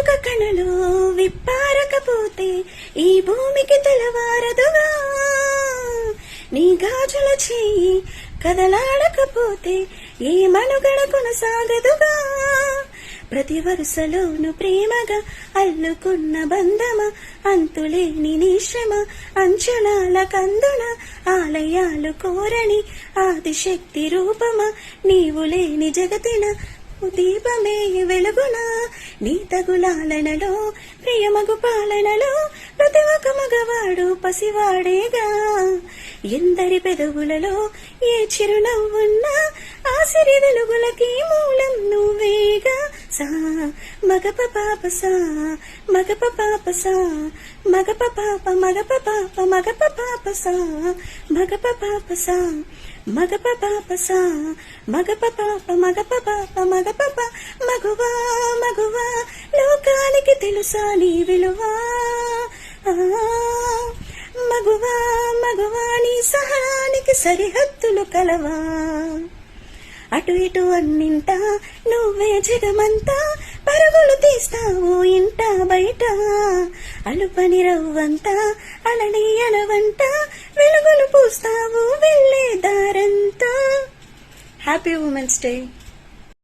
కాటుక కణలు విప్పారకపోతే ఈ భూమికి తెలవారదుగా. నీ గాజుల చేయి కదలాడకపోతే ఈ మనుగడ కొనసాగదుగా. ప్రతి వరుసలోను ప్రేమగా అల్లుకున్న బంధమా, అంతులేని నీ శ్రమ అంచనాల కందున, ఆలయాలు కోరని ఆదిశక్తి రూపమా, నీవు లేని జగతిన దీపమే వెలుగున. నీ తగులాలనలో ప్రియమగు పాలనలో ప్రతి ఒక్క మగవాడు పసివాడేగా. ఎందరి పెదవులలో ఏ చిరునవ్వున్నా ఆ సిరి వెలుగులకి మూలం నువ్వేగా. సా మగప పాప సా మగప పాప సా మగప పాప మగప పాప మగప పాప సా మగప పాప సా మగప పాప సా మగప పాప మగప పాప మగప పా. మగువా మగువా లోకానికి తెలుసా నీ విలువా. మగువా మగువా నీ సహనానికి సరిహద్దులు కలవా. అటు ఇటు అన్నింటా నువ్వే జగమంతా, పరుగులు తీస్తావు ఇంట బయట. అలుపని రవ్వంతా అలని అలవంట, వెలుగులు పూస్తావు వెళ్ళే దారంతా. Happy women's day.